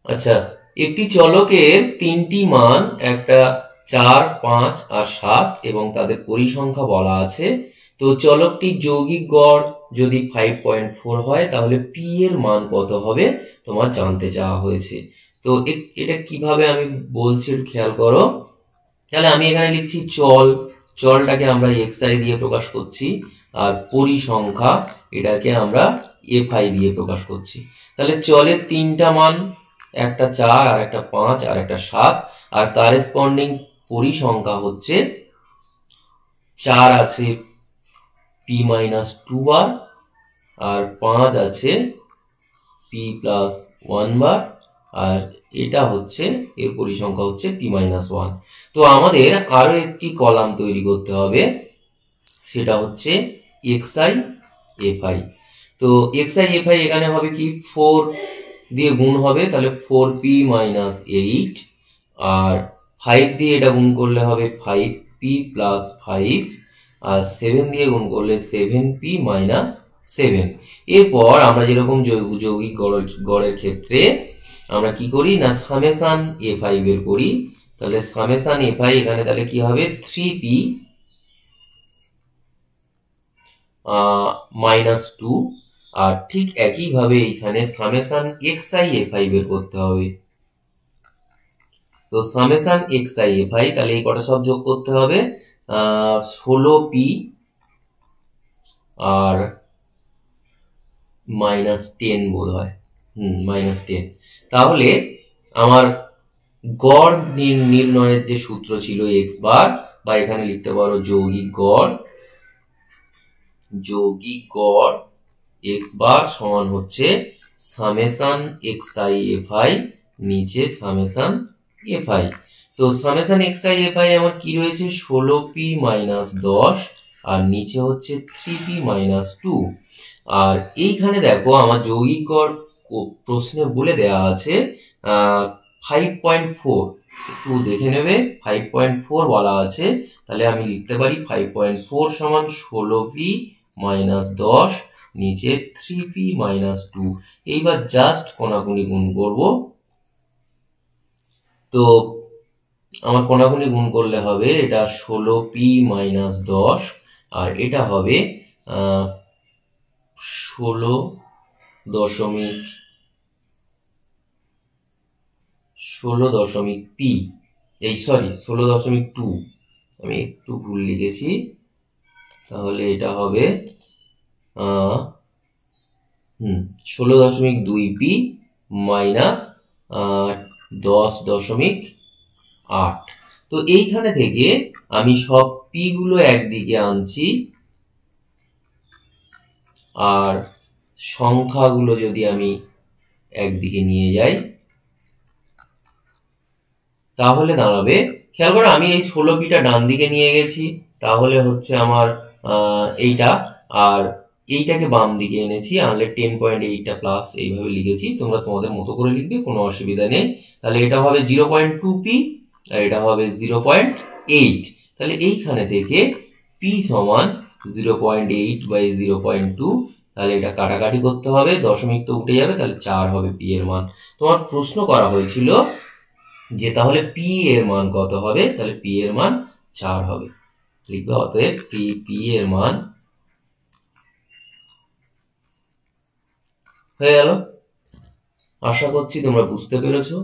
আচ্ছা, একটি চলকের তিনটি মান একটা 4, 5 আর 7 এবং তাদের পরিসংখ্যা বলা আছে। তো চলকটির যৌগিক গড় যদি 5.4 হয় তাহলে p এর মান কত হবে তোমার জানতে চাওয়া হয়েছে। তো এটা কিভাবে আমি বলছি একটু খেয়াল করো। তাহলে আমি এখানে লিখছি চলটাকে আমরা xi দিয়ে প্রকাশ করছি, আর পরিসংখ্যা এটাকে আমরা fi দিয়ে প্রকাশ করছি। তাহলে চলের তিনটা মান, একটা 4 আর একটা 5 আর একটা 7, আর কারেসপন্ডিং পরিসংখ্যা হচ্ছে 4 আছে p-2 বার, আর 5 আছে p+1 বার, আর এটা হচ্ছে এর পরিসংখ্যা হচ্ছে p-1। তো আমাদের আরো একটি কলাম তৈরি করতে হবে, সেটা হচ্ছে xi fi। তো xi fi এখানে হবে কি 4 দিয়ে গুণ হবে, তাহলে 4p-8, আর 5 দিয়ে এটা গুণ করলে হবে 5p+5, আর 7 দিয়ে গুণ করলে 7p-7। এরপর আমরা যেরকম যৌগিক গড়ের ক্ষেত্রে আমরা কি করি না সামেশন fi বের করি। তাহলে সামেশন fi এখানে তাহলে কি হবে 3p -2, আর ঠিক একইভাবে এখানে সামেশন xi fi বের করতে হবে। তো সামেশন xi fi তাহলে এই কটা সব যোগ করতে হবে, 16p আর -10 বোধ হয়, -10। তাহলে আমার গড় নির্ণয়ের যে সূত্র ছিল x বার, বা এখানে লিখতে পারো যৌগিক গড় x বার সমান হচ্ছে সামেশন xi fi নিচে সামেশন fi। তো সামেশন xi fi আমার কি রয়েছে 16p-10, আর নিচে হচ্ছে 3p-2। আর এইখানে দেখো আমার যৌগিক গড় প্রশ্নে বলে দেওয়া আছে 5.4, একটু দেখে নেবে 5.4 বলা আছে। তাহলে আমি লিখতে পারি 5.4 সমান 16p-10 নিচে 3p-2। এইবার জাস্ট কোনাকুনি গুণ করব। তো আমার কোনাকুনি গুণ করলে হবে এটা 16p-10, আর এটা হবে 16.2, আমি একটু ভুল লিখেছি। তাহলে এটা হবে 16.2p -10.8। তো এইখানে থেকে আমি সব পি গুলো একদিকে আনছি, আর সংখ্যাগুলো যদি আমি একদিকে নিয়ে যাই তাহলে দাঁড়াবে, খেয়াল করো আমি এই 16pটা ডান দিকে নিয়ে গেছি, তাহলে হচ্ছে আমার এইটা, আর এইটাকে বাম দিকে এনেছি, আনলে 10.8টা প্লাস এইভাবে লিখেছি। তোমরা তোমাদের মতো করে লিখবে, কোনো অসুবিধা নেই। তাহলে এটা হবে 0.2p, আর এটা হবে 0.8। তাহলে এইখানে থেকে p সমান 0.8/0.2, তাহলে এটা কাটাকাটি করতে হবে, দশমিক তো উঠে যাবে, তাহলে 4 হবে p এর মান। তোমার প্রশ্ন করা হয়েছিল যে তাহলে p এর মান কত হবে, তাহলে p এর মান 4 হবে। লিখবে অতএব p এর মান হয়ে গেল। আশা করছি তোমরা বুঝতে পেরেছো।